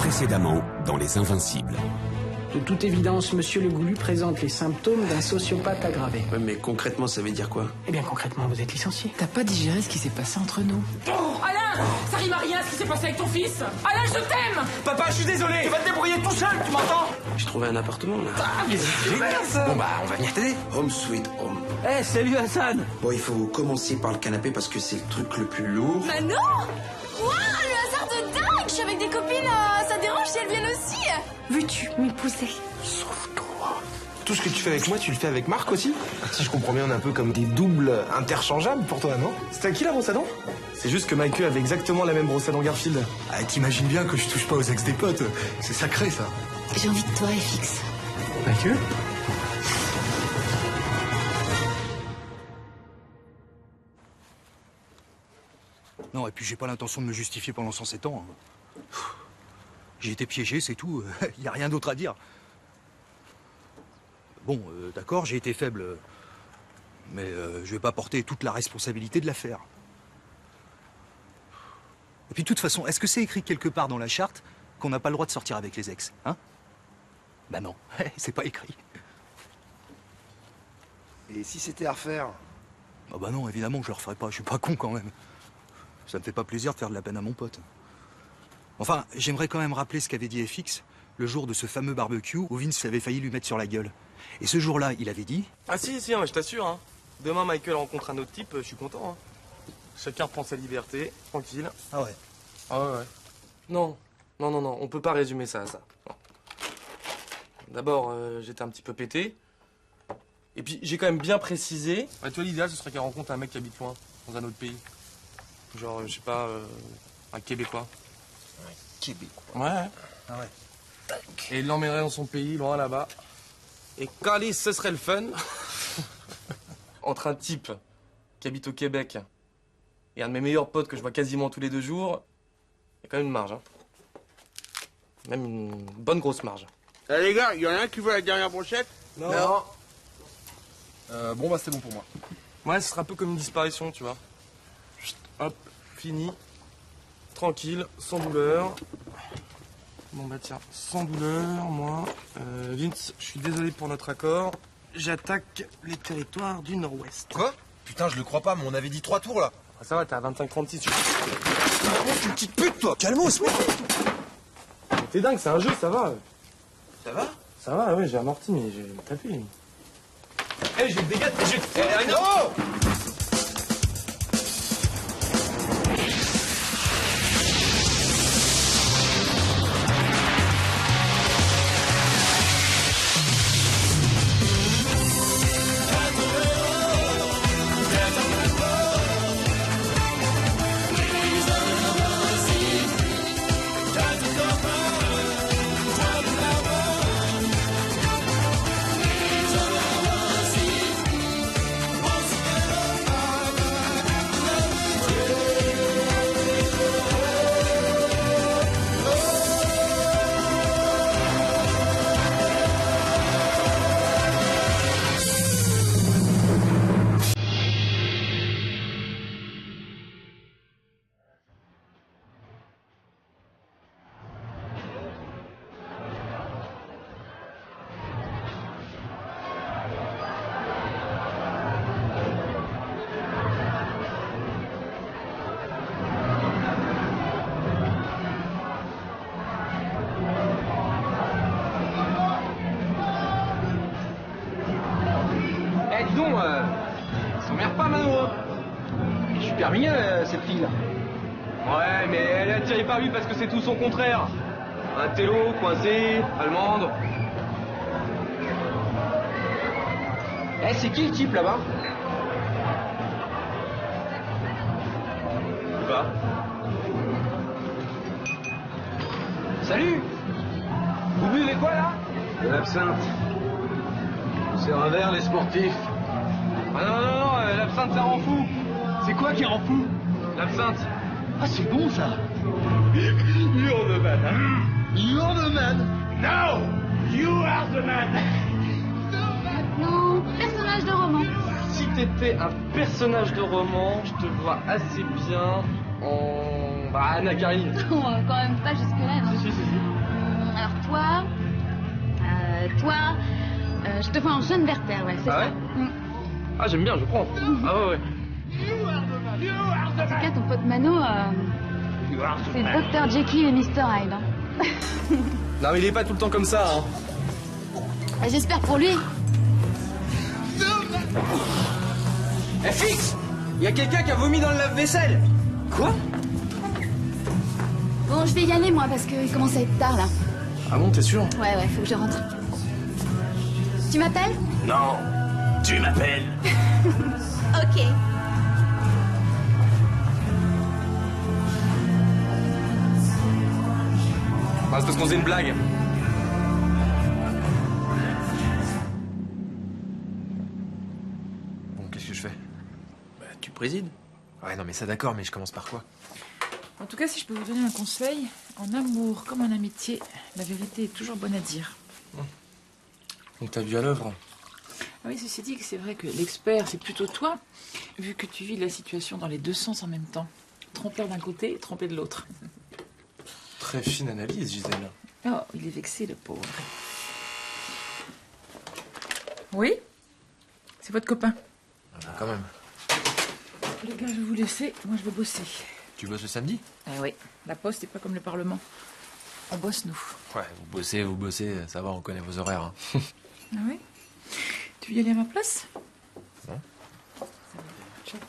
Précédemment, dans Les Invincibles. De toute évidence, Monsieur Le Goulu présente les symptômes d'un sociopathe aggravé. Ouais, mais concrètement, ça veut dire quoi? Eh bien, concrètement, vous êtes licencié. T'as pas digéré ce qui s'est passé entre nous. Alain, ça rime à rien ce qui s'est passé avec ton fils. Alain, je t'aime. Papa, je suis désolé. Tu vas te débrouiller tout seul, tu m'entends? J'ai trouvé un appartement, là. Ah, mais c'est génial, ça. Bon, bah, on va venir t'aider. Home sweet home. Eh, salut Hassan. Bon, il faut commencer par le canapé parce que c'est le truc le plus lourd. Bah non. Waouh, le hasard de dingue. Je suis avec des copines, ça dérange si elles viennent aussi? Veux-tu m'épouser? Sauve-toi. Tout ce que tu fais avec moi, tu le fais avec Marc aussi? Si je comprends bien, on est un peu comme des doubles interchangeables pour toi, non? C'était à qui la brosse à dents? C'est juste que Michael avait exactement la même brosse à dents Garfield. Ah, t'imagines bien que je touche pas aux ex des potes. C'est sacré, ça. J'ai envie de toi, FX. Michael? Non, et puis j'ai pas l'intention de me justifier pendant 107 ans. J'ai été piégé, c'est tout. Il y a rien d'autre à dire. Bon, d'accord, j'ai été faible. Mais je vais pas porter toute la responsabilité de l'affaire. Et puis de toute façon, est-ce que c'est écrit quelque part dans la charte qu'on n'a pas le droit de sortir avec les ex, hein? Bah non, c'est pas écrit. Et si c'était à refaire? Ah bah non, évidemment, je le referai pas, je suis pas con quand même. Ça me fait pas plaisir de faire de la peine à mon pote. Enfin, j'aimerais quand même rappeler ce qu'avait dit FX le jour de ce fameux barbecue où Vince avait failli lui mettre sur la gueule. Et ce jour-là, il avait dit... Ah si, hein, je t'assure. Hein. Demain, Michael rencontre un autre type, je suis content. Hein. Chacun prend sa liberté, tranquille. Ah ouais. Ah ouais. Non, on peut pas résumer ça à ça. Non. D'abord, j'étais un petit peu pété. Et puis, j'ai quand même bien précisé... Ouais, toi, l'idéal, ce serait qu'elle rencontre un mec qui habite loin, dans un autre pays. Genre, je sais pas, un Québécois. Un Québécois? Ouais. Ah ouais. Et il l'emmènerait dans son pays, loin là-bas. Et calice, ce serait le fun. Entre un type qui habite au Québec et un de mes meilleurs potes que je vois quasiment tous les 2 jours, il y a quand même une marge. Hein. Même une bonne grosse marge. Eh les gars, il y en a un qui veut la dernière brochette? Non. Bon, bah c'est bon pour moi. Ouais, ce sera un peu comme une disparition, tu vois. Chut, hop, fini. Tranquille, sans douleur. Bon bah tiens, sans douleur, moi. Vince, je suis désolé pour notre accord. J'attaque les territoires du Nord-Ouest. Quoi? Putain, je le crois pas, mais on avait dit 3 tours, là. Ah, ça va, t'es à 25-36. Tu une petite pute, toi. Calmos, mec. T'es dingue, c'est un jeu, ça va. Ça va? Ça va, ouais, j'ai amorti, mais j'ai tapé. Eh, j'ai le dégât, j'ai... non! S'emmerde pas, Mano. Je suis super mignon, cette fille-là. Ouais, mais elle est attirée par lui parce que c'est tout son contraire. Un télo, coincé, allemande. Eh, c'est qui le type là-bas? Va. Salut. Vous buvez quoi là? De l'absinthe. C'est un verre, les sportifs. Ah non, l'absinthe ça rend fou. C'est quoi qui rend fou? L'absinthe. Ah, c'est bon ça. You're the man. Hein? You're the man. No, you are the man. Non, personnage de roman. Si t'étais un personnage de roman, je te vois assez bien en... Bah, Anna Karine. Bon, quand même pas jusque-là, non. Si. toi, je te vois en jaune Werther, ouais, c'est Ah ça. ouais Ah, j'aime bien, je prends. Ah ouais, ouais. En tout cas, ton pote Mano, c'est Dr. Jekyll et Mr. Hyde. Hein. Non, mais il est pas tout le temps comme ça, hein. J'espère pour lui. FX, il y a quelqu'un qui a vomi dans le lave-vaisselle. Quoi? Bon, je vais y aller, moi, parce qu'il commence à être tard, là. Ah bon, t'es sûr? Ouais, faut que je rentre. Tu m'appelles? Non, tu m'appelles. Ok. Ah, c'est parce qu'on faisait une blague. Bon, qu'est-ce que je fais? Bah, tu présides. Ouais, non, mais ça d'accord, mais je commence par quoi? En tout cas, si je peux vous donner un conseil, en amour comme en amitié, la vérité est toujours bonne à dire. Donc t'as vu à l'œuvre? Ah oui, ceci dit, que c'est vrai que l'expert, c'est plutôt toi, vu que tu vis la situation dans les deux sens en même temps. Trompeur d'un côté et trompé de l'autre. Très fine analyse, Gisèle. Oh, il est vexé, le pauvre. Oui? C'est votre copain. Ah bah, quand même. Les gars, je vais vous laisser. Moi, je vais bosser. Tu bosses le samedi? Eh oui, la poste n'est pas comme le Parlement. On bosse, nous. Ouais, vous bossez, ça va, on connaît vos horaires. Hein. Ah oui? Tu veux y aller à ma place? Non. Ciao.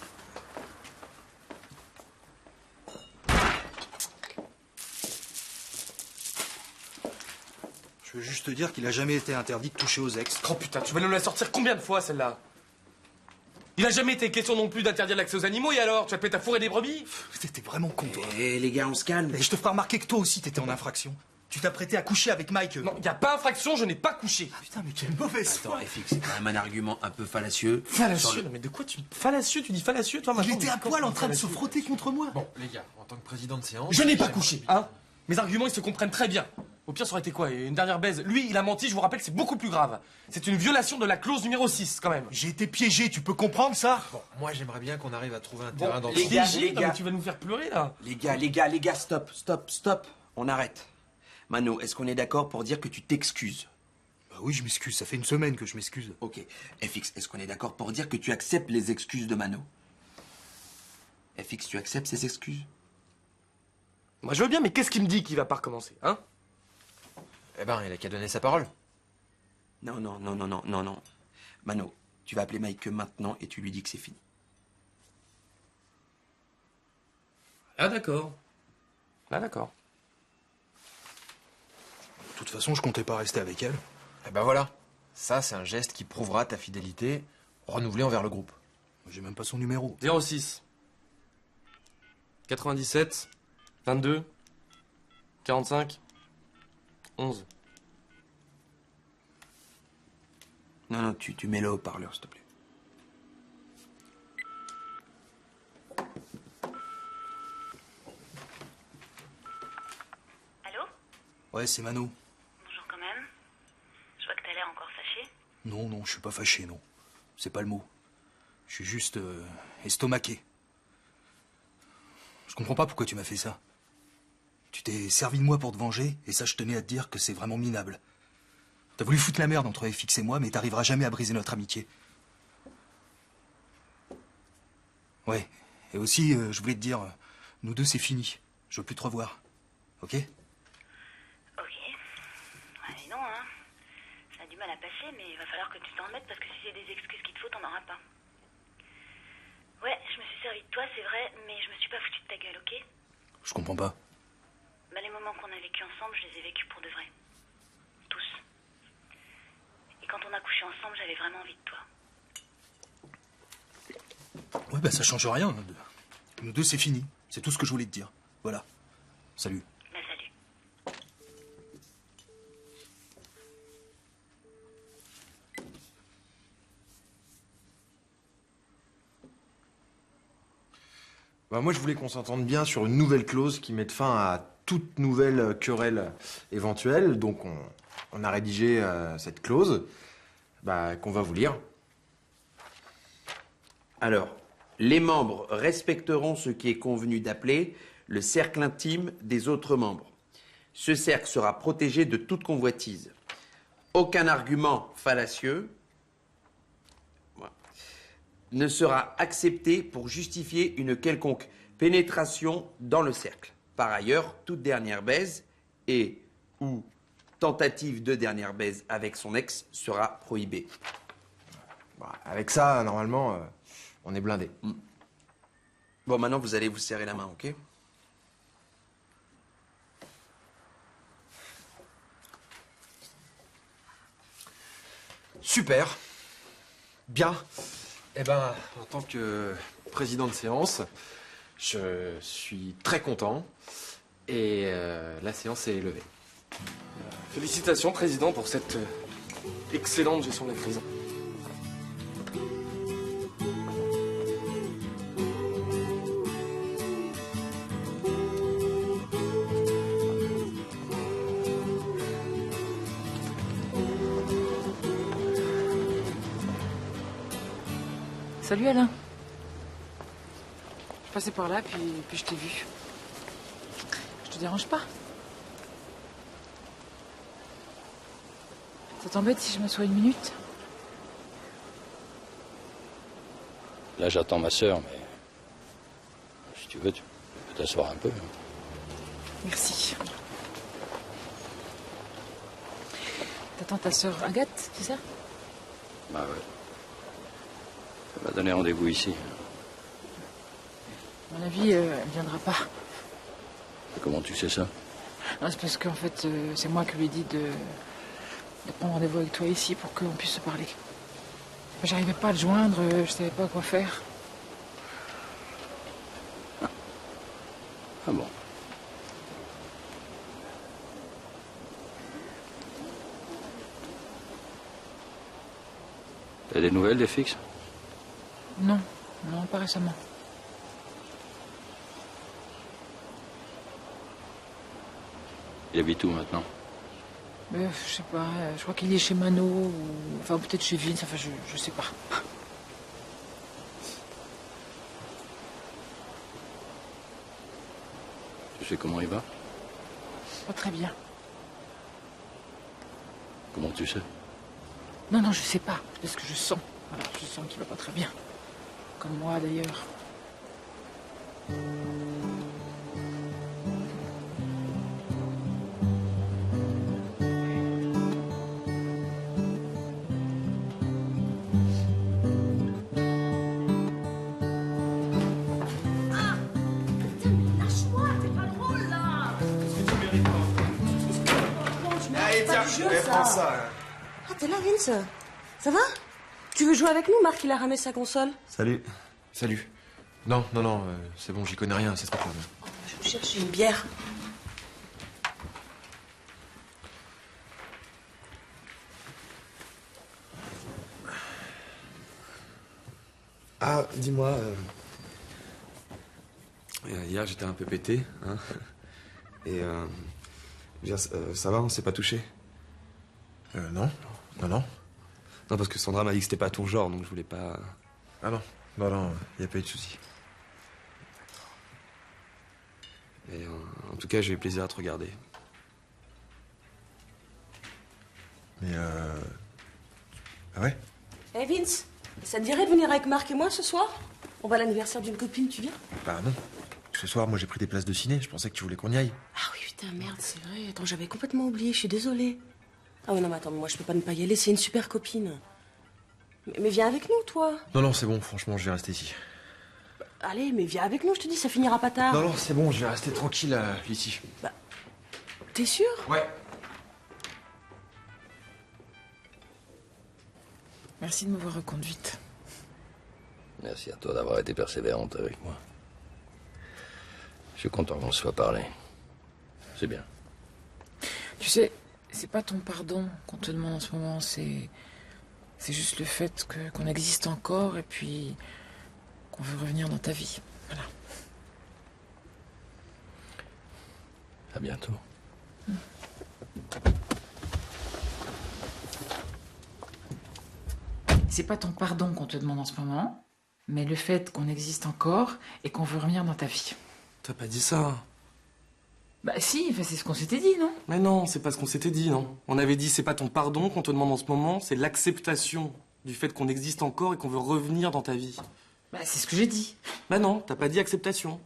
Je veux juste te dire qu'il a jamais été interdit de toucher aux ex. Oh putain, tu vas nous la sortir combien de fois, celle-là? Il a jamais été question non plus d'interdire l'accès aux animaux, et alors? Tu vas peut-être à fourrer des brebis? T'étais vraiment con, toi. Eh, les gars, on se calme. Et je te ferai remarquer que toi aussi, t'étais en infraction. Tu t'apprêtais à coucher avec Mike. Non, y a pas infraction, je n'ai pas couché. Putain, mais quelle mauvaise Attends, foi. FX, c'est quand même un argument un peu fallacieux. Fallacieux? Non, mais de quoi tu... Fallacieux? Tu dis fallacieux, toi, Il maintenant? était à poil en train de se Fallacieux. frotter contre moi. Bon, les gars, en tant que président de séance... Je n'ai pas couché, hein? Mes arguments, ils se comprennent très bien. Au pire, ça aurait été quoi? Une dernière baise? Lui, il a menti, je vous rappelle, c'est beaucoup plus grave. C'est une violation de la clause numéro 6, quand même. J'ai été piégé, tu peux comprendre ça? Bon, moi j'aimerais bien qu'on arrive à trouver un Bon, terrain d'entente. les gars, Piégé? Non, mais tu vas nous faire pleurer, là. Les gars, stop. On arrête. Mano, est-ce qu'on est d'accord pour dire que tu t'excuses? Bah oui, je m'excuse, ça fait une semaine que je m'excuse. Ok. FX, est-ce qu'on est d'accord pour dire que tu acceptes les excuses de Mano? FX, tu acceptes ses excuses? Moi, je veux bien, mais qu'est-ce qui me dit qu'il va pas recommencer, hein? Eh ben, il a qu'à donner sa parole. Non. Mano, tu vas appeler Mike maintenant et tu lui dis que c'est fini. Ah, d'accord. Ah, d'accord. De toute façon, je comptais pas rester avec elle. Eh ben voilà. Ça, c'est un geste qui prouvera ta fidélité renouvelée envers le groupe. J'ai même pas son numéro. 06 97 22 45 11. Non, tu mets le haut-parleur, s'il te plaît. Allô? Ouais, c'est Mano. Bonjour quand même. Je vois que t'as l'air encore fâché. Non, je suis pas fâché, non. C'est pas le mot. Je suis juste estomaqué. Je comprends pas pourquoi tu m'as fait ça. Tu t'es servi de moi pour te venger, et ça, je tenais à te dire que c'est vraiment minable. T'as voulu foutre la merde entre FX et moi, mais t'arriveras jamais à briser notre amitié. Ouais, et aussi, je voulais te dire, nous deux, c'est fini. Je veux plus te revoir. Ok? Ok. Allez, non, hein. Ça a du mal à passer, mais il va falloir que tu t'en remettes parce que si c'est des excuses qu'il te faut, t'en auras pas. Ouais, je me suis servi de toi, c'est vrai, mais je me suis pas foutu de ta gueule, ok? Je comprends pas. Bah, les moments qu'on a vécus ensemble, je les ai vécus pour de vrai. Tous. Et quand on a couché ensemble, j'avais vraiment envie de toi. Ouais, bah ça change rien. Nous deux, c'est fini. C'est tout ce que je voulais te dire. Voilà. Salut. Bah, salut. Bah, moi, je voulais qu'on s'entende bien sur une nouvelle clause qui mette fin à toute nouvelle querelle éventuelle. Donc, on a rédigé cette clause qu'on va vous lire. Alors, les membres respecteront ce qui est convenu d'appeler le cercle intime des autres membres. Ce cercle sera protégé de toute convoitise. Aucun argument fallacieux ne sera accepté pour justifier une quelconque pénétration dans le cercle. Par ailleurs, toute dernière baise et ou tentative de dernière baise avec son ex sera prohibée. Avec ça, normalement, on est blindé. Bon, maintenant, vous allez vous serrer la main, ok? Super. Bien. Eh ben, en tant que président de séance, je suis très content. Et la séance est levée. Félicitations, Président, pour cette excellente gestion de la crise. Salut Alain. Je passais par là, puis je t'ai vu. Je te dérange pas? Ça t'embête si je m'assois une minute? Là, j'attends ma sœur, mais si tu veux, tu peux t'asseoir un peu. Merci. T'attends ta sœur Agathe, c'est ça? Bah ouais. Elle m'a donné rendez-vous ici. À mon avis, elle viendra pas. Comment tu sais ça? Non, c'est parce qu'en fait, c'est moi qui lui ai dit de prendre rendez-vous avec toi ici pour qu'on puisse se parler. J'arrivais pas à le joindre, je savais pas quoi faire. Ah bon? T'as des nouvelles des fixes? Non, non, pas récemment. Il habite où maintenant? Je sais pas, je crois qu'il est chez Mano, ou... enfin peut-être chez Vince, enfin je sais pas. Tu sais comment il va? Pas très bien. Comment tu sais? Non, non, je sais pas, parce que je sens. Voilà, je sens qu'il va pas très bien. Comme moi d'ailleurs. Prends ça. Ah, t'es là, Vince? Ça va? Tu veux jouer avec nous? Marc, il a ramé sa console. Salut. Salut. Non, c'est bon, j'y connais rien, c'est pas grave. Je vais chercher une bière. Ah, dis-moi, hier j'étais un peu pété, hein, et ça va, on s'est pas touché? Non. Non, parce que Sandra m'a dit que c'était pas ton genre, donc je voulais pas... Ah non, y a pas eu de souci. Et en tout cas, j'ai eu plaisir à te regarder. Mais Ah ouais? Eh Vince, ça te dirait de venir avec Marc et moi ce soir? On va à l'anniversaire d'une copine, tu viens? Bah non. Ce soir, moi j'ai pris des places de ciné, je pensais que tu voulais qu'on y aille. Ah oui, putain, merde, c'est vrai. Attends, j'avais complètement oublié, je suis désolée. Ah oui, non, mais attends, moi je peux pas ne pas y aller, c'est une super copine. Mais viens avec nous, toi. Non, c'est bon, franchement, je vais rester ici. Allez, mais viens avec nous, je te dis, ça finira pas tard. Non, c'est bon, je vais rester tranquille ici. Bah, t'es sûr? Ouais. Merci de m'avoir reconduite. Merci à toi d'avoir été persévérante avec moi. Je suis content qu'on se soit parlé. C'est bien. Tu sais, c'est pas ton pardon qu'on te demande en ce moment, c'est juste le fait qu'on existe encore et puis qu'on veut revenir dans ta vie. Voilà. À bientôt. C'est pas ton pardon qu'on te demande en ce moment, mais le fait qu'on existe encore et qu'on veut revenir dans ta vie. T'as pas dit ça. Bah si, c'est ce qu'on s'était dit, non? Mais non, c'est pas ce qu'on s'était dit, non. On avait dit c'est pas ton pardon qu'on te demande en ce moment, c'est l'acceptation du fait qu'on existe encore et qu'on veut revenir dans ta vie. Bah c'est ce que j'ai dit. Bah non, t'as pas dit acceptation.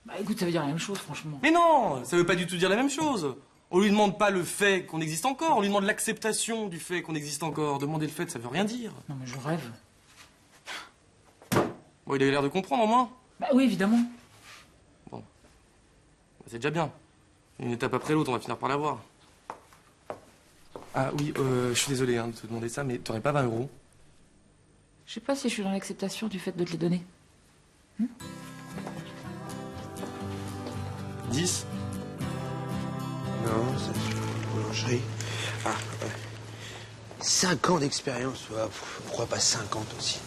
Bah écoute, ça veut dire la même chose, franchement. Mais non, ça veut pas du tout dire la même chose. On lui demande pas le fait qu'on existe encore, on lui demande l'acceptation du fait qu'on existe encore. Demander le fait, ça veut rien dire. Non mais je rêve. Bon, il avait l'air de comprendre au moins. Bah oui, évidemment. Bon. C'est déjà bien. Une étape après l'autre, on va finir par l'avoir. Ah oui, je suis désolé de te demander ça, mais t'aurais pas 20 €? Je sais pas si je suis dans l'acceptation du fait de te les donner. 10? Non, ça c'est boulangerie. Ah, ouais. 5 ans d'expérience, ouais, pourquoi pas 50 aussi?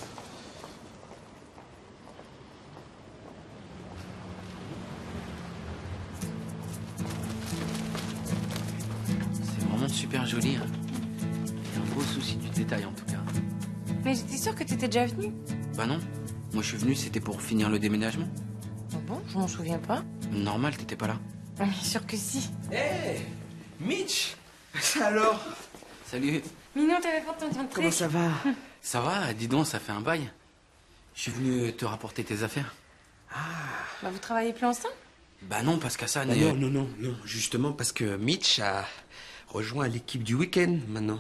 C'est vraiment super joli. Hein. Il y a un beau souci du détail en tout cas. Mais j'étais sûre que t'étais déjà venu. Bah non. Moi je suis venu, c'était pour finir le déménagement. Ah bon, je m'en souviens pas. Normal, t'étais pas là. Bien sûr que si. Hé Mitch Alors Salut. Minon, t'avais pas ton truc. Comment ça va? Ça va? Dis donc, ça fait un bail. Je suis venu te rapporter tes affaires. Bah vous travaillez plus ensemble? Bah non, parce qu'Hassan Ah est... non, justement parce que Mitch a rejoint l'équipe du week-end maintenant.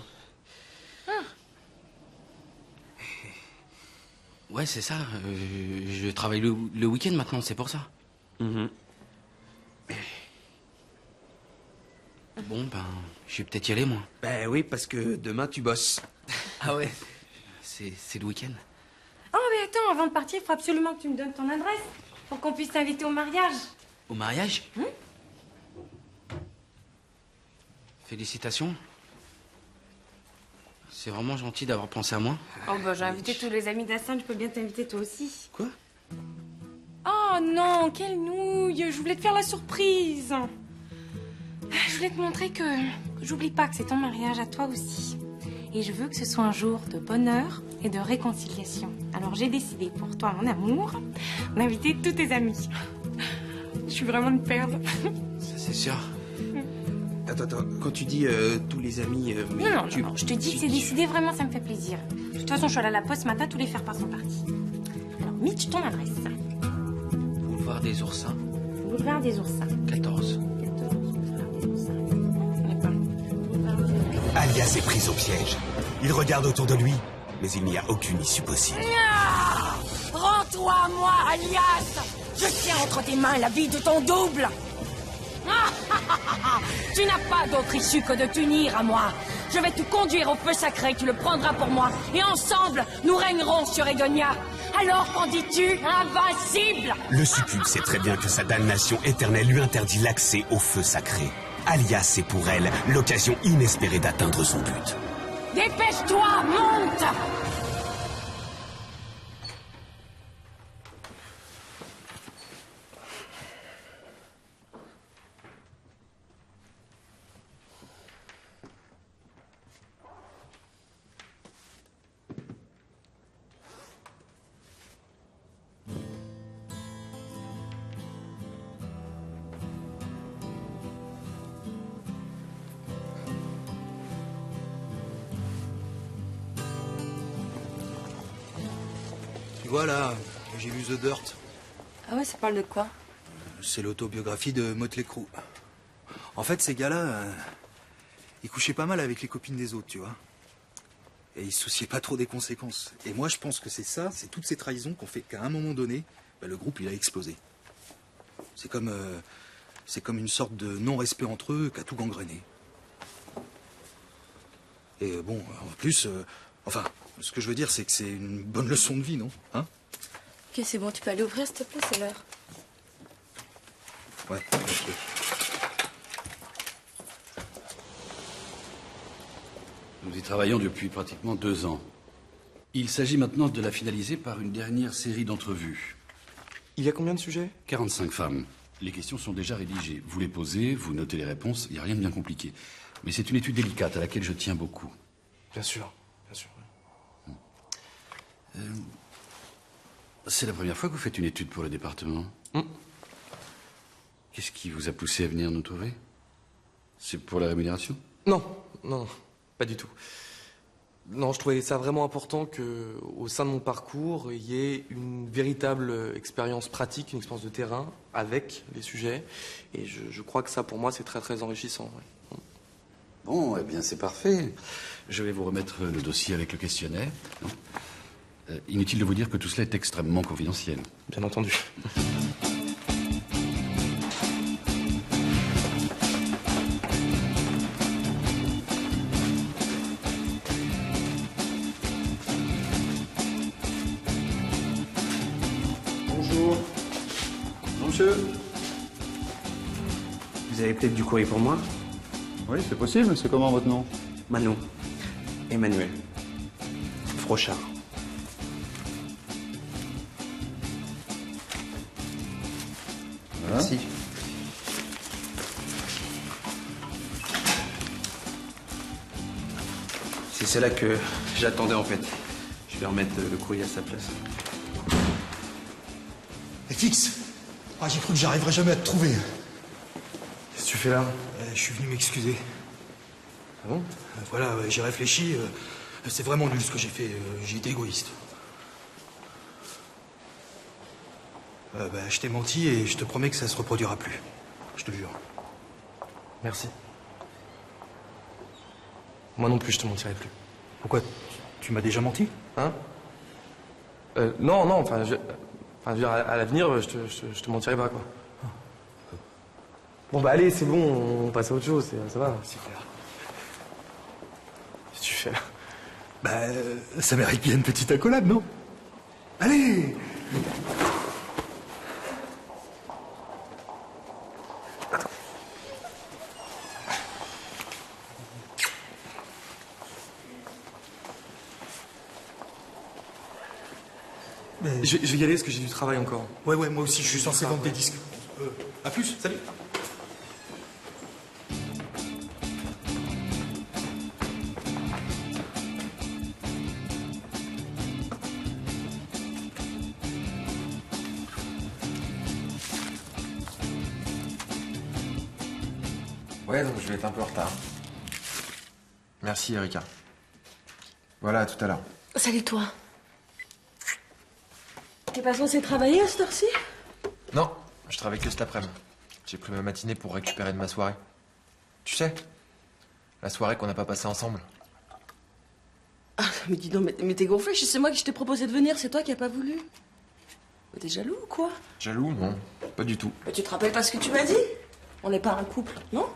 Ouais, c'est ça. Je travaille le week-end maintenant, c'est pour ça. Bon, ben, je vais peut-être y aller, moi. Ben oui, parce que demain tu bosses. Ah ouais? C'est le week-end. Oh mais attends, avant de partir, il faut absolument que tu me donnes ton adresse pour qu'on puisse t'inviter au mariage. Au mariage? Félicitations. C'est vraiment gentil d'avoir pensé à moi. Oh bah j'ai invité tous les amis d'Hassan, je peux bien t'inviter toi aussi. Quoi? Oh non, quelle nouille, je voulais te faire la surprise. Je voulais te montrer que j'oublie pas que c'est ton mariage à toi aussi. Et je veux que ce soit un jour de bonheur et de réconciliation. Alors j'ai décidé pour toi, mon amour, d'inviter tous tes amis. Je suis vraiment une perle. Ça, c'est sûr. Attends, quand tu dis tous les amis... mais Non, je te dis que c'est décidé, vraiment, ça me fait plaisir. De toute façon, je suis allée à la poste ce matin, tous les faire-part sont partis. Alors, Mitch, ton adresse. Boulevard des Oursins. Boulevard des Oursins. 14. Alias est pris au piège. Il regarde autour de lui, mais il n'y a aucune issue possible. Ah, rends-toi à moi, Alias. Je tiens entre tes mains la vie de ton double. Tu n'as pas d'autre issue que de t'unir à moi. Je vais te conduire au feu sacré, tu le prendras pour moi. Et ensemble, nous régnerons sur Edonia. Alors qu'en dis-tu, invincible? Le succube sait très bien que sa damnation éternelle lui interdit l'accès au feu sacré. Alias est pour elle l'occasion inespérée d'atteindre son but. Dépêche-toi, monte! Tu vois là, j'ai lu The Dirt. Ah ouais, ça parle de quoi? C'est l'autobiographie de Motley Crue. En fait, ces gars-là, ils couchaient pas mal avec les copines des autres, tu vois. Et ils se souciaient pas trop des conséquences. Et moi, je pense que c'est ça, c'est toutes ces trahisons qu'on fait qu'à un moment donné, le groupe, il a explosé. C'est comme une sorte de non-respect entre eux qui a tout gangréné. Et bon, en plus, enfin, ce que je veux dire, c'est que c'est une bonne leçon de vie, non? Hein? Ok, c'est bon, tu peux aller ouvrir, s'il te plaît, c'est l'heure. Ouais, ok. Nous y travaillons depuis pratiquement 2 ans. Il s'agit maintenant de la finaliser par une dernière série d'entrevues. Il y a combien de sujets? 45 femmes. Les questions sont déjà rédigées. Vous les posez, vous notez les réponses, il n'y a rien de bien compliqué. Mais c'est une étude délicate à laquelle je tiens beaucoup. Bien sûr, bien sûr. C'est la première fois que vous faites une étude pour le département. Qu'est-ce qui vous a poussé à venir nous trouver? C'est pour la rémunération? Non, non, pas du tout. Non, je trouvais ça vraiment important qu'au sein de mon parcours, il y ait une véritable expérience pratique, une expérience de terrain avec les sujets. Et je crois que ça, pour moi, c'est très, très enrichissant. Ouais. Bon, eh bien, c'est parfait. Je vais vous remettre le dossier avec le questionnaire. Inutile de vous dire que tout cela est extrêmement confidentiel. Bien entendu. Bonjour. Monsieur. Vous avez peut-être du courrier pour moi? Oui, c'est possible. C'est comment votre nom? Manon. Emmanuel. Frochard. Voilà. Merci. C'est celle-là que j'attendais en fait. Je vais remettre le courrier à sa place. FX, j'ai cru que j'arriverais jamais à te trouver. Qu'est-ce que tu fais là? Je suis venu m'excuser. Ah bon? Voilà, j'ai réfléchi. C'est vraiment nul ce que j'ai fait. J'ai été égoïste. Je t'ai menti et je te promets que ça se reproduira plus. Je te jure. Merci. Moi non plus, je te mentirai plus. Pourquoi? Tu m'as déjà menti? Hein? Non, non, enfin, je veux dire, à l'avenir, je te mentirai pas, quoi. Bon, bah allez, c'est bon, on passe à autre chose, ça va. C'est clair. Qu'est-ce que tu fais là? Ça mérite bien une petite accolade, non? Allez! Je vais y aller parce que j'ai du travail encore. Ouais, moi aussi, je suis censé vendre des disques. À plus, salut. Ouais, donc je vais être un peu en retard. Merci, Erika. Voilà, à tout à l'heure. Salut toi. T'es pas censé travailler à cette heure-ci? Non, je travaille que cet après-midi. J'ai pris ma matinée pour récupérer de ma soirée. Tu sais, la soirée qu'on n'a pas passée ensemble. Ah, mais dis donc, mais t'es gonflé, c'est moi qui t'ai proposé de venir, c'est toi qui as pas voulu. Mais t'es jaloux ou quoi? Jaloux? Non, pas du tout. Mais tu te rappelles pas ce que tu m'as dit? On n'est pas un couple, non?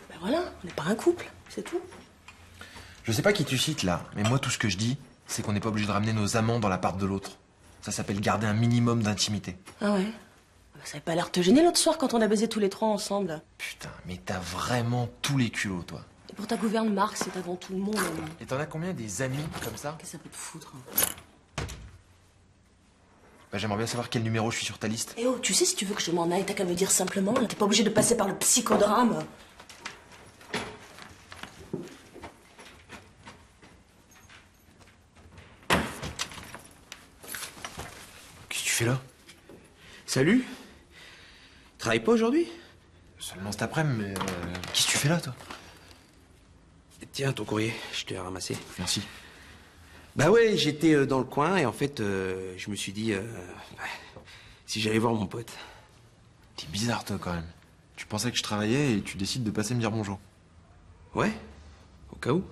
Ben voilà, on n'est pas un couple, c'est tout. Je sais pas qui tu cites là, mais moi tout ce que je dis, c'est qu'on n'est pas obligé de ramener nos amants dans l'appart de l'autre. Ça s'appelle garder un minimum d'intimité. Ah ouais? Ça avait pas l'air de te gêner l'autre soir quand on a baisé tous les trois ensemble. Putain, mais t'as vraiment tous les culots, toi. Et pour ta gouverne, Marc, c'est avant tout le monde. Et t'en as combien des amis comme ça? Qu'est-ce que ça peut te foutre? J'aimerais bien savoir quel numéro je suis sur ta liste. Eh oh, tu sais, si tu veux que je m'en aille, t'as qu'à me dire simplement. T'es pas obligé de passer par le psychodrame. Qu'est-ce que tu fais là? Salut. Travaille pas aujourd'hui? Seulement cet après-midi, mais qu'est-ce que tu fais là, toi? Tiens, ton courrier, je te l'ai ramassé. Merci. Bah ouais, j'étais dans le coin et en fait, je me suis dit, si j'allais voir mon pote. T'es bizarre, toi, quand même. Tu pensais que je travaillais et tu décides de passer me dire bonjour. Ouais, au cas où.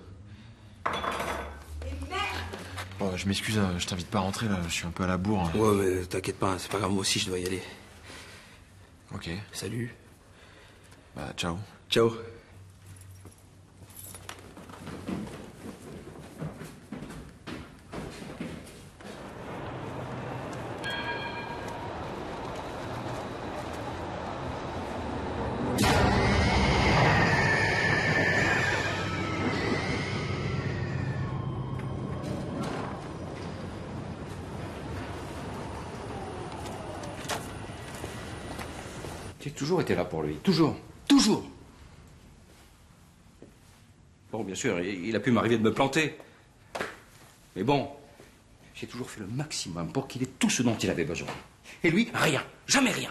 Bon, je m'excuse, je t'invite pas à rentrer, là. Je suis un peu à la bourre. Ouais, mais t'inquiète pas, c'est pas grave, moi aussi, je dois y aller. Ok. Salut. Bah, ciao. Ciao. J'ai toujours été là pour lui. Toujours. Toujours. Bon, bien sûr, il a pu m'arriver de me planter. Mais bon, j'ai toujours fait le maximum pour qu'il ait tout ce dont il avait besoin. Et lui, rien. Jamais rien.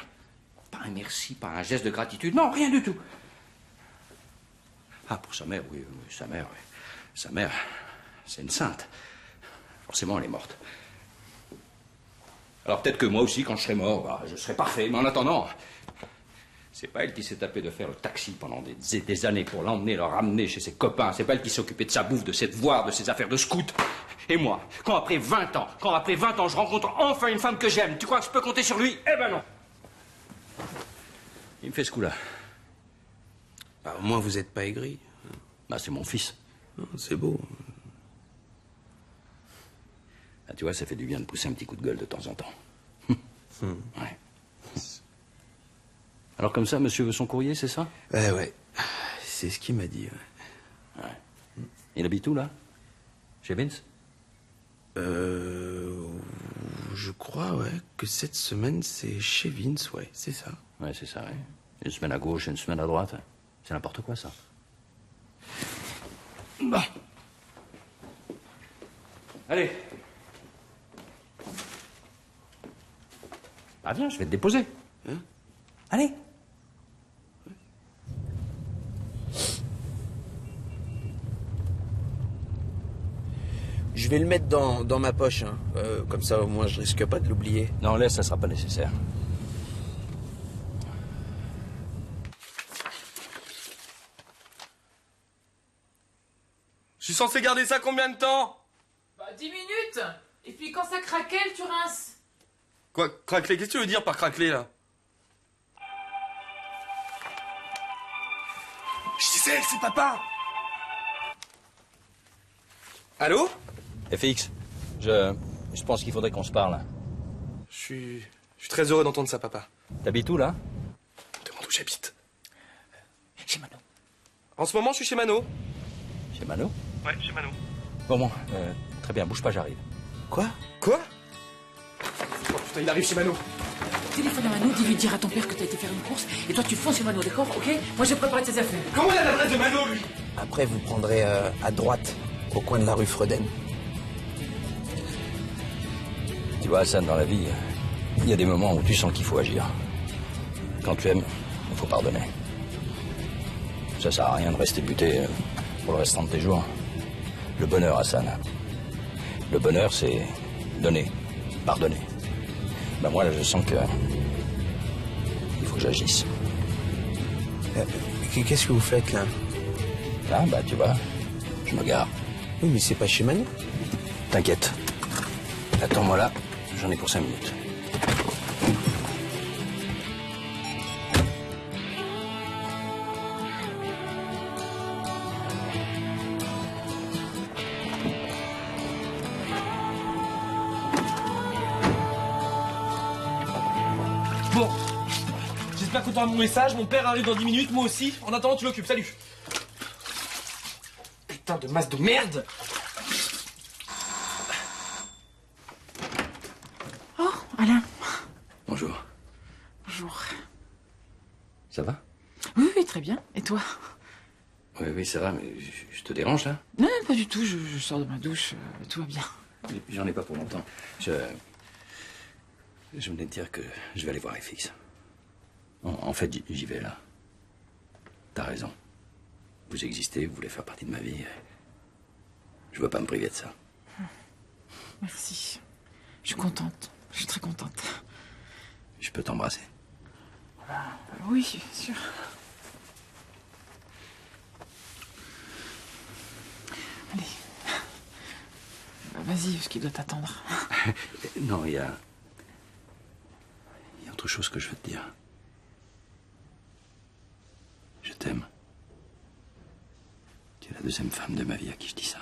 Pas un merci, pas un geste de gratitude, non, rien du tout. Ah, pour sa mère, oui, sa mère, oui. Sa mère, c'est une sainte. Forcément, elle est morte. Alors peut-être que moi aussi, quand je serai mort, bah, je serai parfait. Mais en attendant, c'est pas elle qui s'est tapée de faire le taxi pendant des années pour l'emmener, le ramener chez ses copains. C'est pas elle qui s'est occupée de sa bouffe, de ses devoirs, de ses affaires de scout. Et moi, quand après 20 ans, je rencontre enfin une femme que j'aime, tu crois que je peux compter sur lui? Eh ben non. Il me fait ce coup-là. Bah, au moins, vous n'êtes pas aigri. Bah, c'est mon fils. C'est beau. Ah, tu vois, ça fait du bien de pousser un petit coup de gueule de temps en temps. Ouais. Alors comme ça, monsieur veut son courrier, c'est ça? Ouais. C'est ce qu'il m'a dit, ouais. Il habite où, là? Chez Vince? Je crois, ouais, que cette semaine, c'est chez Vince, ouais, c'est ça. Ouais, c'est ça, ouais. Une semaine à gauche, une semaine à droite. C'est n'importe quoi, ça. Bon. Allez. Ah, viens, je vais te déposer. Hein? Allez. Je vais le mettre dans ma poche, hein. Comme ça, au moins, je risque pas de l'oublier. Non, laisse, ça sera pas nécessaire. Je suis censé garder ça combien de temps? Bah, 10 minutes. Et puis quand ça craquelle, tu rinces. Quoi, craqueler? Qu'est-ce que tu veux dire par craqueler, là? Gisèle, c'est papa! Allô? FX, je pense qu'il faudrait qu'on se parle. Je suis très heureux d'entendre ça, papa. T'habites où, là? Demande où j'habite. Chez Mano. En ce moment, je suis chez Mano. Chez Mano? Ouais, chez Mano. Bon, très bien, bouge pas, j'arrive. Quoi? Quoi? Oh putain, il arrive chez Mano. Téléphone à Mano, dis-lui de dire à ton père que t'as été faire une course, et toi tu fonces chez Mano, d'accord? Ok? Moi j'ai préparé tes affaires. Comment il a l'adresse de Mano, lui? Après, vous prendrez à droite, au coin de la rue Freuden. Tu vois, Hassan, dans la vie, il y a des moments où tu sens qu'il faut agir. Quand tu aimes, il faut pardonner. Ça sert à rien de rester buté pour le restant de tes jours. Le bonheur, Hassan. Le bonheur, c'est donner, pardonner. Ben moi, là, je sens que il faut que j'agisse. Qu'est-ce que vous faites, là? Là, bah, tu vois, je me gare. Oui, mais c'est pas chez Mano. T'inquiète. Attends-moi là, j'en ai pour 5 minutes. Bon. J'espère que tu auras mon message. Mon père arrive dans 10 minutes, moi aussi. En attendant, tu l'occupes. Salut. Putain de masse de merde. Oh, Alain. Bonjour. Bonjour. Ça va? Oui, très bien. Et toi? Oui, ça va, mais je te dérange, là? Non, pas du tout. Je sors de ma douche. Tout va bien. J'en ai pas pour longtemps. Je venais de dire que je vais aller voir FX. En fait, j'y vais, là. T'as raison. Vous existez, vous voulez faire partie de ma vie. Je veux pas me priver de ça. Merci. Je suis contente. Je suis très contente. Je peux t'embrasser. Oui, bien sûr. Allez. Vas-y, ce qui doit t'attendre. Non, il y a autre chose que je veux te dire. Je t'aime. Tu es la deuxième femme de ma vie à qui je dis ça.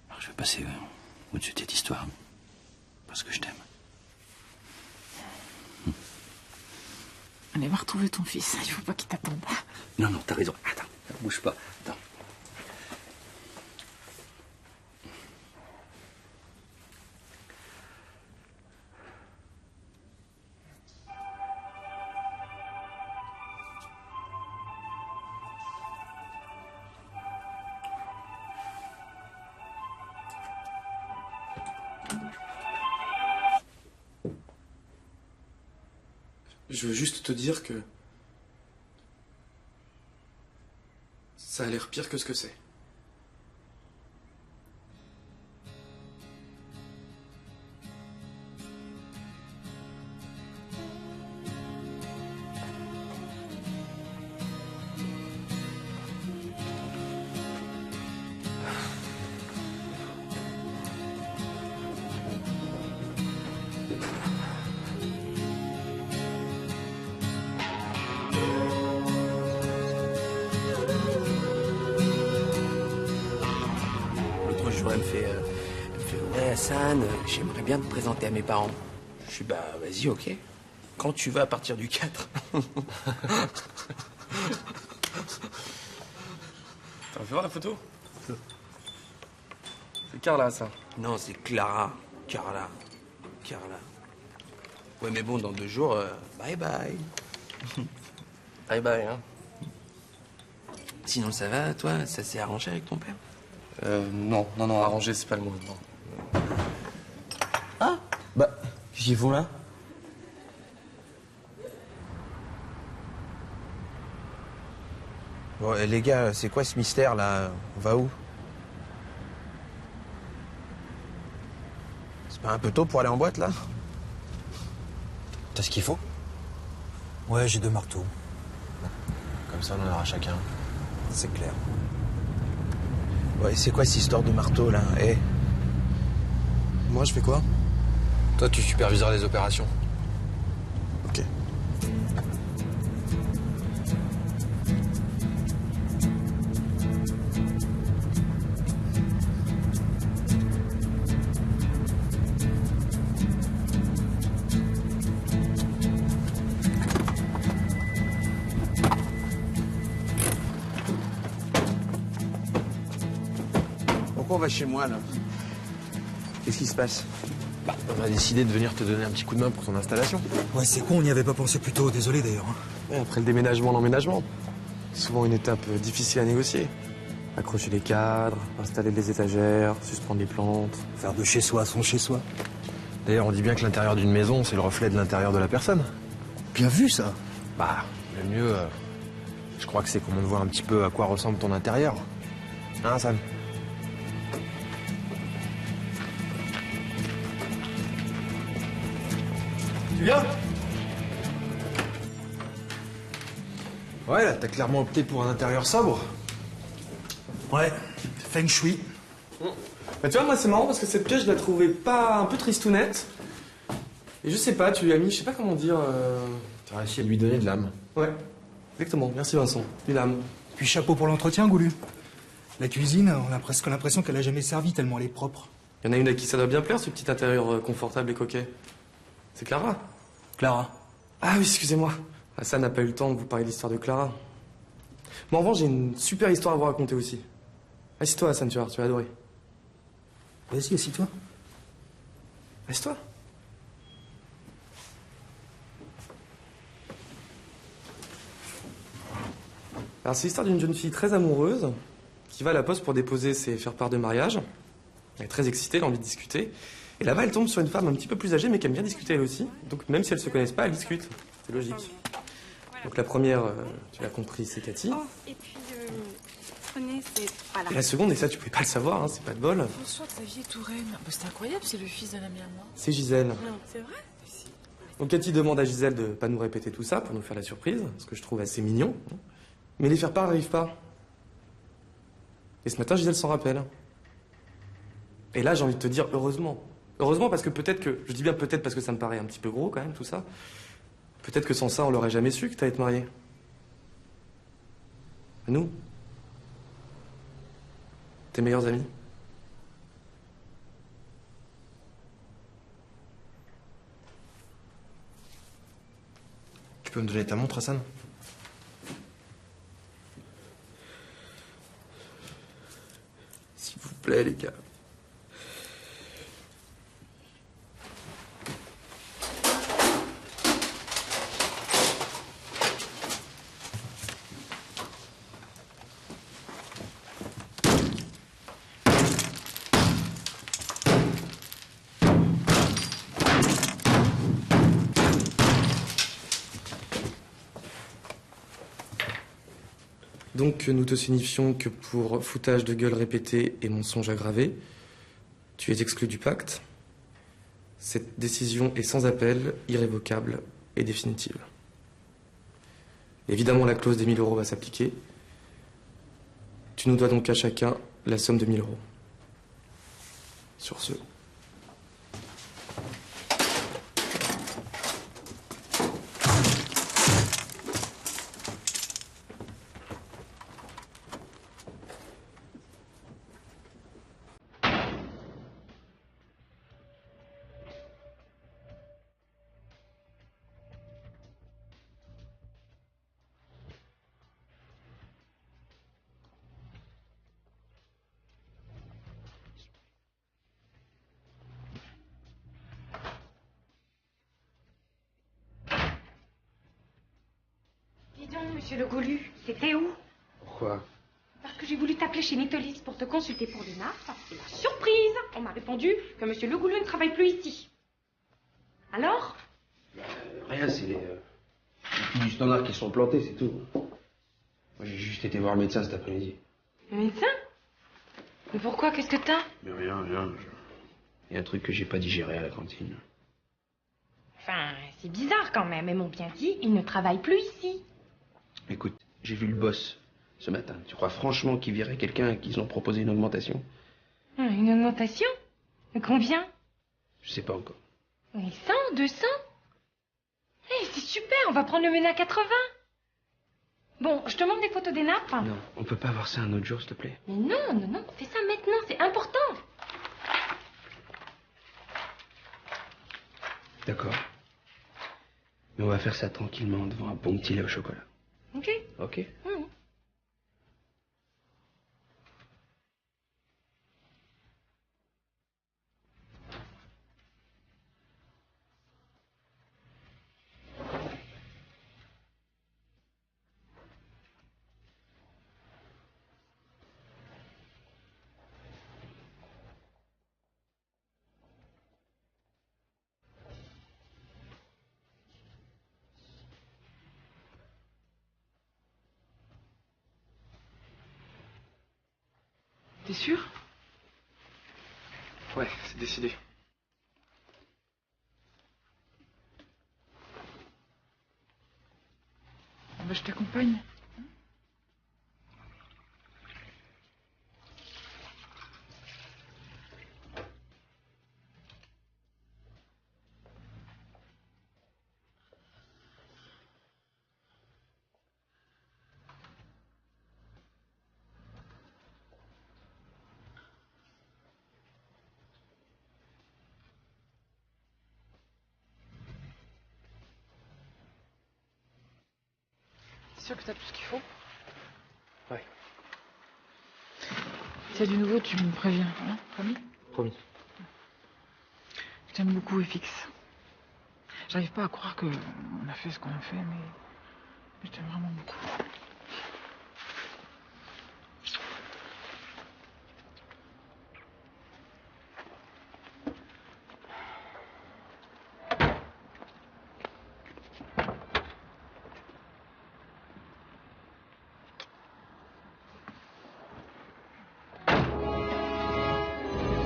Alors je vais passer au-dessus de cette histoire. Parce que je t'aime. Allez, va retrouver ton fils. Il faut pas qu'il t'attende. Non, t'as raison. Attends, bouge pas. Attends. Je veux juste te dire que... ça a l'air pire que ce que c'est. L'autre jour, elle me fait ouais, Hassan, j'aimerais bien te présenter à mes parents. Je suis, bah, vas-y, ok. Quand tu vas à partir du 4. T'as fait voir la photo? C'est Carla, ça. Non, c'est Clara. Carla. Ouais, mais bon, dans 2 jours, bye bye. Bye bye, hein. Sinon, ça va, toi? Ça s'est arrangé avec ton père? Non, arranger, c'est pas le mot, non. Ah, bah, j'y vont là. Bon, les gars, c'est quoi ce mystère là? On va où? C'est pas un peu tôt pour aller en boîte là? T'as ce qu'il faut? Ouais, j'ai 2 marteaux. Comme ça, on en aura chacun. C'est clair. Ouais, c'est quoi cette histoire de marteau là? Eh. Moi, je fais quoi? Toi, tu superviseras les opérations. Ok. Pourquoi on va chez moi là? Qu'est-ce qui se passe? Bah, on a décidé de venir te donner un petit coup de main pour ton installation. Ouais, c'est con, on n'y avait pas pensé plus tôt, désolé d'ailleurs. Ouais, après le déménagement, l'emménagement. Souvent une étape difficile à négocier. Accrocher les cadres, installer les étagères, suspendre les plantes. Faire de chez soi son chez soi. D'ailleurs, on dit bien que l'intérieur d'une maison, c'est le reflet de l'intérieur de la personne. Bien vu, ça. Bah, le mieux, je crois que c'est qu'on monte voir un petit peu à quoi ressemble ton intérieur. Hein, Sam? Tu viens? Ouais, là, t'as clairement opté pour un intérieur sobre. Ouais, feng shui. Bah, tu vois, moi, c'est marrant parce que cette pièce, je la trouvais pas un peu tristounette. Et je sais pas, tu lui as mis, je sais pas comment dire. T'as réussi à lui donner de l'âme. Ouais, exactement. Merci, Vincent. Une âme. Puis chapeau pour l'entretien, Goulu. La cuisine, on a presque l'impression qu'elle a jamais servi tellement elle est propre. Il y en a une à qui ça doit bien plaire, ce petit intérieur confortable et coquet. C'est Clara. Clara. Ah oui, excusez-moi. Hassan n'a pas eu le temps de vous parler de l'histoire de Clara. Mais en revanche, j'ai une super histoire à vous raconter aussi. Assieds-toi, Hassan, tu vas adorer. Vas-y, assis-toi. Assieds-toi. Alors, c'est l'histoire d'une jeune fille très amoureuse qui va à la poste pour déposer ses faire-part de mariage. Elle est très excitée, elle a envie de discuter. Et là-bas, elle tombe sur une femme un petit peu plus âgée, mais qui aime bien discuter elle aussi. Donc, même si elles se connaissent pas, elles discutent. C'est logique. Donc, la première, tu l'as compris, c'est Cathy. Oh, et puis, prenez, c'est... Voilà. Et la seconde, et ça, tu pouvais pas le savoir, hein, c'est pas de bol. François-Xavier Touraine. Bah, c'est incroyable, c'est le fils d'un ami à moi. C'est Gisèle. Non, c'est vrai? Donc, Cathy demande à Gisèle de pas nous répéter tout ça pour nous faire la surprise, ce que je trouve assez mignon. Mais les faire-part n'arrivent pas. Et ce matin, Gisèle s'en rappelle. Et là, j'ai envie de te dire, heureusement. Heureusement parce que peut-être que... Je dis bien peut-être parce que ça me paraît un petit peu gros quand même, tout ça. Peut-être que sans ça, on l'aurait jamais su que t'allais te marier. Nous. Tes meilleurs amis. Tu peux me donner ta montre, Hassan? S'il vous plaît, les gars. Donc, nous te signifions que pour foutage de gueule répété et mensonge aggravé, tu es exclu du pacte. Cette décision est sans appel, irrévocable et définitive. Évidemment, la clause des 1000 € va s'appliquer. Tu nous dois donc à chacun la somme de 1000 €. Sur ce... Monsieur Le Goulu, c'était où? Pourquoi? Parce que j'ai voulu t'appeler chez Nitolis pour te consulter pour les nappes. Et la surprise, on m'a répondu que Monsieur Le Goulu ne travaille plus ici. Alors? Rien, c'est les filles du standard qui sont plantées, c'est tout. Moi, j'ai juste été voir le médecin cet après-midi. Le médecin? Mais pourquoi? Qu'est-ce que t'as? Mais rien. Il y a un truc que j'ai pas digéré à la cantine. Enfin, c'est bizarre quand même. Ils m'ont bien dit, il ne travaille plus ici. Écoute, j'ai vu le boss ce matin. Tu crois franchement qu'ils viraient quelqu'un et qu'ils ont proposé une augmentation? Une augmentation? De combien? Je sais pas encore. 100, 200? Eh, c'est super, on va prendre le menu à 80. Bon, je te montre des photos des nappes. Non, on peut pas voir ça un autre jour, s'il te plaît. Mais non, fais ça maintenant, c'est important. D'accord. Mais on va faire ça tranquillement devant un bon petit lait au chocolat. Ok. Ok. Mmh. T'es sûr? Ouais, c'est décidé. Bah, je t'accompagne. T'es sûr que t'as tout ce qu'il faut? Ouais. S'il y a du nouveau, tu me préviens, hein? Promis? Promis. Je t'aime beaucoup, FX. J'arrive pas à croire que on a fait ce qu'on a fait, mais je t'aime vraiment beaucoup.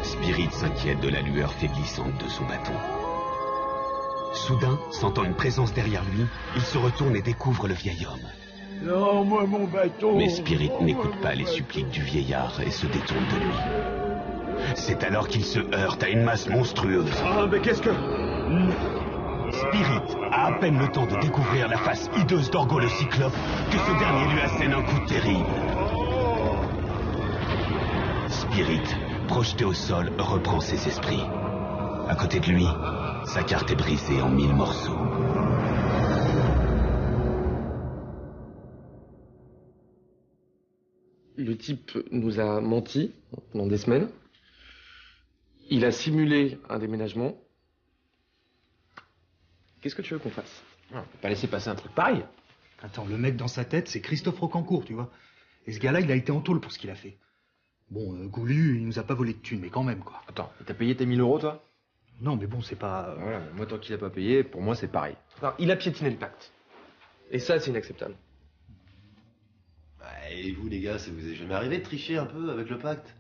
Spirit s'inquiète de la lueur faiblissante de son bâton. Soudain, sentant une présence derrière lui, il se retourne et découvre le vieil homme. Non, moi mon bâton. Mais Spirit n'écoute pas les suppliques du vieillard et se détourne de lui. C'est alors qu'il se heurte à une masse monstrueuse. Ah, mais qu'est-ce que... Spirit a à peine le temps de découvrir la face hideuse d'Orgo le Cyclope que ce dernier lui assène un coup terrible. Spirit, projeté au sol, reprend ses esprits. À côté de lui, sa carte est brisée en 1000 morceaux. Le type nous a menti pendant des semaines. Il a simulé un déménagement. Qu'est-ce que tu veux qu'on fasse? On peut pas laisser passer un truc pareil. Attends, le mec dans sa tête, c'est Christophe Rocancourt, tu vois. Et ce gars-là, il a été en tôle pour ce qu'il a fait. Bon, Goulu, il nous a pas volé de thunes, mais quand même, quoi. Attends, t'as payé tes 1000 €, toi? Non, mais bon, c'est pas... Voilà, moi, tant qu'il a pas payé, pour moi, c'est pareil. Non, il a piétiné le pacte. Et ça, c'est inacceptable. Bah, Et vous, les gars, ça vous est jamais arrivé de tricher un peu avec le pacte?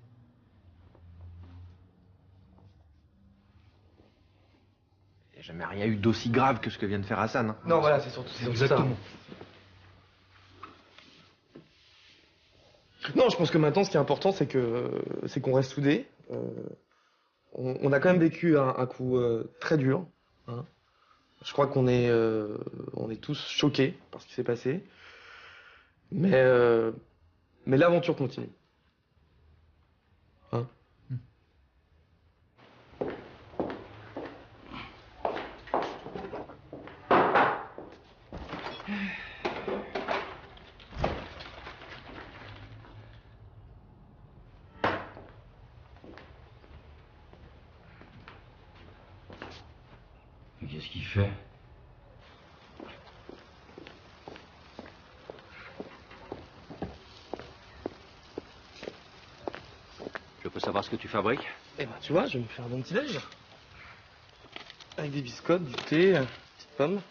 Il n'y a jamais rien eu d'aussi grave que ce que vient de faire Hassan. Hein. Non, voilà, c'est surtout ça. Exactement. Non, je pense que maintenant, ce qui est important, c'est qu'on reste soudés. On a quand même vécu un coup très dur. Hein. Je crois qu'on est tous choqués par ce qui s'est passé. Mais l'aventure continue. Hein? Mais qu'est-ce qu'il fait? Je peux savoir ce que tu fabriques? Eh ben, tu vois, je vais me faire un bon petit déj. Avec des biscottes, du thé, une petite pomme.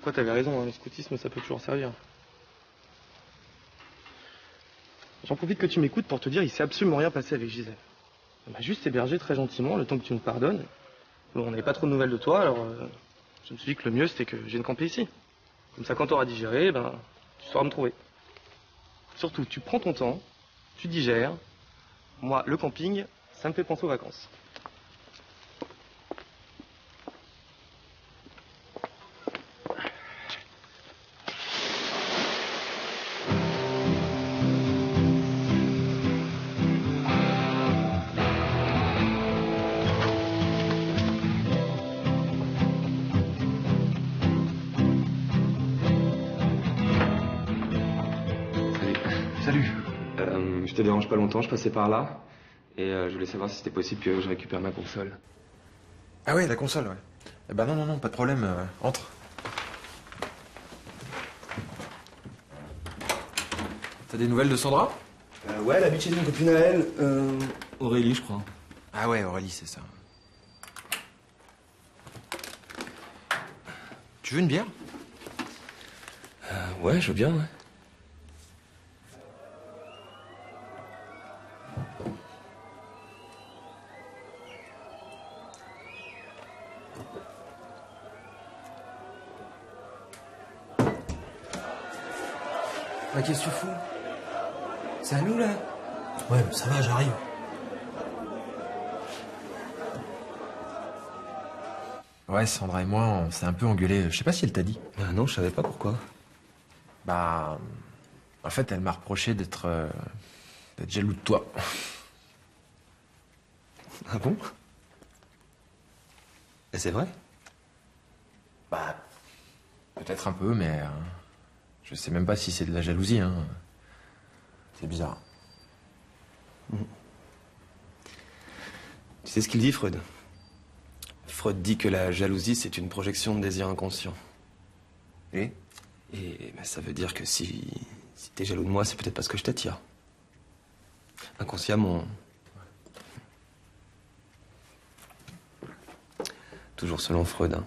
Quoi, t'avais raison, hein, le scoutisme, ça peut toujours servir. J'en profite que tu m'écoutes pour te dire, il s'est absolument rien passé avec Gisèle. Elle m'a juste hébergé très gentiment, le temps que tu me pardonnes. Bon, on n'avait pas trop de nouvelles de toi, alors je me suis dit que le mieux, c'était que je vienne camper ici. Comme ça, quand t'auras digéré, ben, tu sauras me trouver. Surtout, tu prends ton temps, tu digères. Moi, le camping, ça me fait penser aux vacances. Salut. Je te dérange pas longtemps, je passais par là. Et je voulais savoir si c'était possible que je récupère ma console. Ah ouais, la console, ouais. Eh ben non, pas de problème. Entre. T'as des nouvelles de Sandra? Ouais, elle habite chez une copine à elle. Aurélie, je crois. Ah ouais, Aurélie, c'est ça. Tu veux une bière? Ouais, je veux bien, ouais. Bah, qu'est-ce que tu fous? C'est à nous, là? Ouais, mais ça va, j'arrive. Ouais, Sandra et moi, on s'est un peu engueulés. Je sais pas si elle t'a dit. Non, je savais pas pourquoi. Bah... En fait, elle m'a reproché d'être jaloux de toi. Ah bon? Et c'est vrai? Bah... Peut-être un peu, mais... je sais même pas si c'est de la jalousie, hein. C'est bizarre. Tu sais ce qu'il dit, Freud? Freud dit que la jalousie, c'est une projection de désir inconscient. Et bah, ça veut dire que si t'es jaloux de moi, c'est peut-être parce que je t'attire. Inconsciemment. Toujours selon Freud, hein.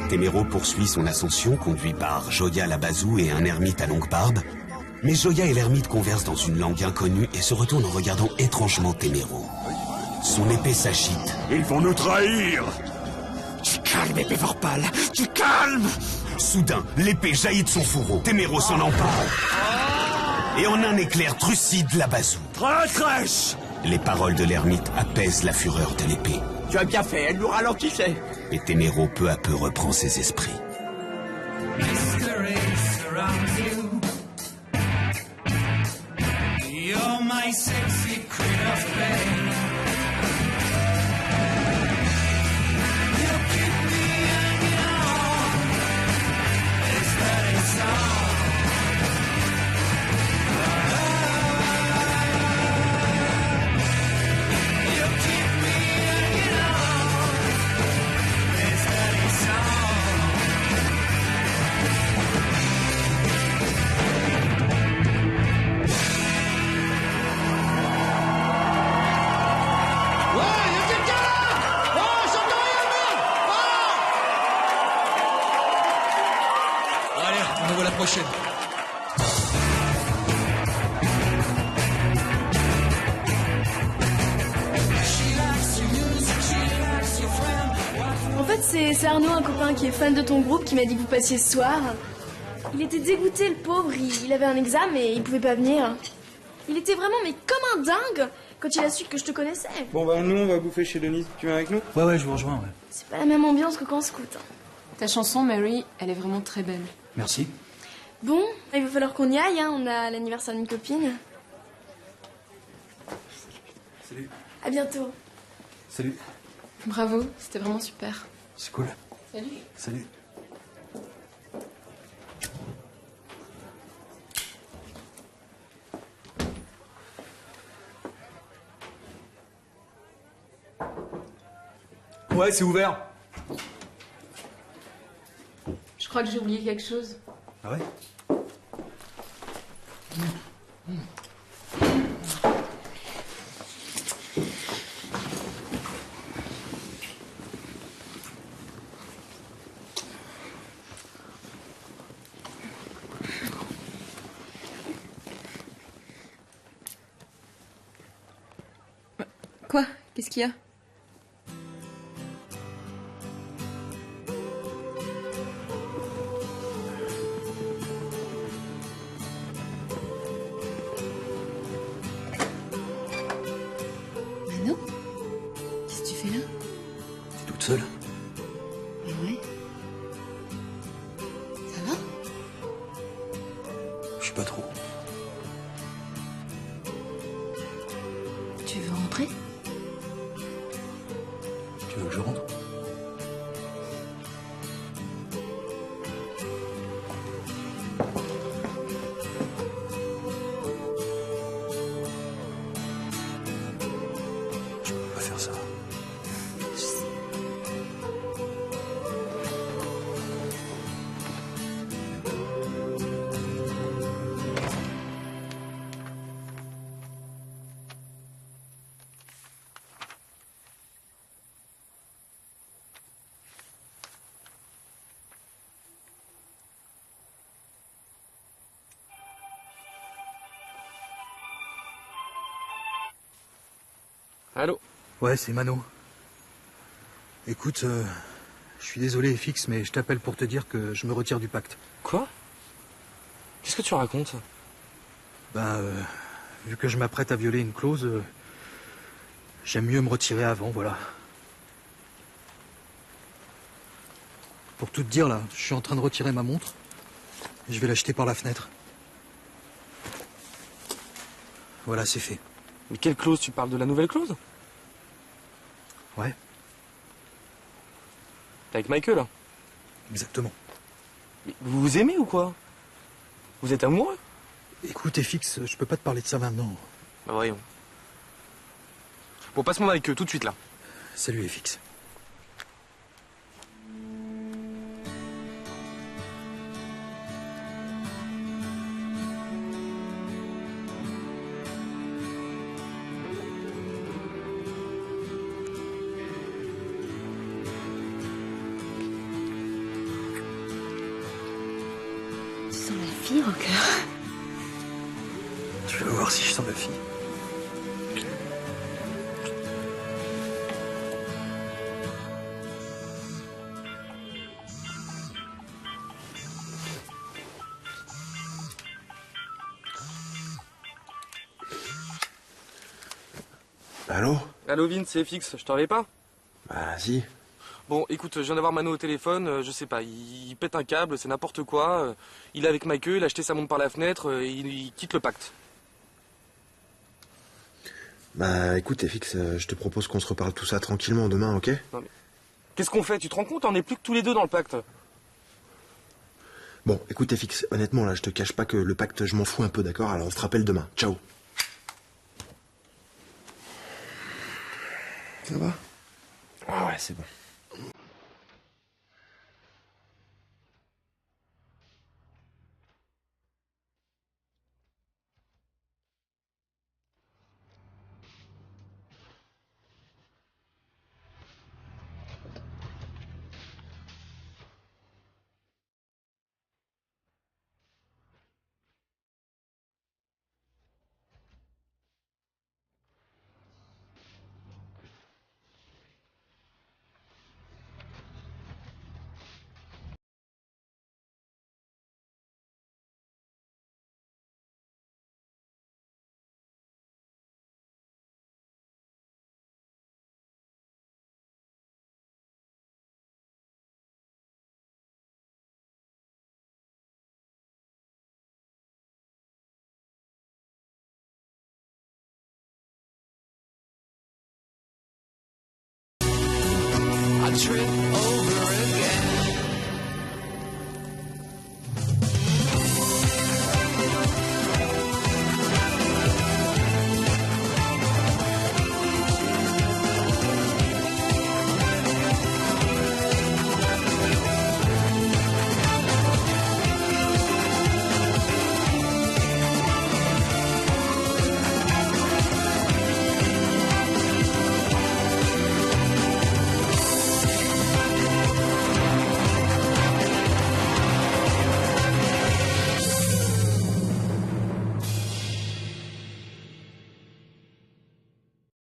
Téméro poursuit son ascension, conduit par Joya la Bazou et un ermite à longue barbe. Mais Joya et l'ermite conversent dans une langue inconnue et se retournent en regardant étrangement Téméro. Son épée s'agite. Ils vont nous trahir! Tu calmes, épée Vorpal! Tu calmes! Soudain, l'épée jaillit de son fourreau. Téméro s'en empare. Et en un éclair trucide la Bazou. Traîtresse! Les paroles de l'ermite apaisent la fureur de l'épée. Tu as bien fait, elle nous ralentissait. Et Téméro peu à peu reprend ses esprits. Mystery surrounds you. You're my sexy queen of pain. You keep me hanging on. It's that it's on. You keep me hanging on. It's that it's on. prochaine. En fait, c'est Arnaud, un copain qui est fan de ton groupe, qui m'a dit que vous passiez ce soir. Il était dégoûté, le pauvre. Il avait un examen et il pouvait pas venir. Il était vraiment, mais comme un dingue, quand il a su que je te connaissais. Bon, bah, nous, on va bouffer chez Denise. Tu viens avec nous? Ouais, je vous rejoins, ouais. C'est pas la même ambiance que quand on scout. Ta chanson, Mary, elle est vraiment très belle. Merci. Bon, il va falloir qu'on y aille, hein. On a l'anniversaire d'une copine. Salut. À bientôt. Salut. Bravo, c'était vraiment super. C'est cool. Salut. Salut. Ouais, c'est ouvert. Je crois que j'ai oublié quelque chose. Ah ouais? Quoi? Qu'est-ce qu'il y a? Mano? Qu'est-ce que tu fais là? T'es toute seule? Mais ouais. Ça va? Je sais pas trop. Tu veux rentrer? Tu veux que je rentre? Je peux pas faire ça. Je sais. Allô? Ouais, c'est Mano. Écoute, je suis désolé, FX, mais je t'appelle pour te dire que je me retire du pacte. Quoi? Qu'est-ce que tu racontes? Ben, vu que je m'apprête à violer une clause, j'aime mieux me retirer avant, voilà. Pour tout te dire, là, je suis en train de retirer ma montre. Et je vais l'acheter par la fenêtre. Voilà, c'est fait. Mais quelle clause? Tu parles de la nouvelle clause? Ouais. T'es avec Michael, là? Exactement. Mais vous vous aimez ou quoi? Vous êtes amoureux? Écoute, FX, je peux pas te parler de ça maintenant. Bah voyons. Bon, passe-moi avec eux tout de suite, là. Salut, FX. Tu sens la fille, Rocker? Tu vas voir si je sens la fille. Allô? Allô, Vince, c'est FX, je t'en avais pas? Bah, si. Bon, écoute, je viens d'avoir Mano au téléphone, je sais pas, il pète un câble, c'est n'importe quoi. Il est avec Michael, il a acheté sa montre par la fenêtre, il quitte le pacte. Bah, écoute, FX, je te propose qu'on se reparle tout ça tranquillement demain, ok? Non, mais... Qu'est-ce qu'on fait? Tu te rends compte? On n'est plus que tous les deux dans le pacte. Bon, écoute, FX, honnêtement, là, je te cache pas que le pacte, je m'en fous un peu, d'accord? Alors, on se rappelle demain. Ciao. Ça va? Ah ouais, c'est bon. trip over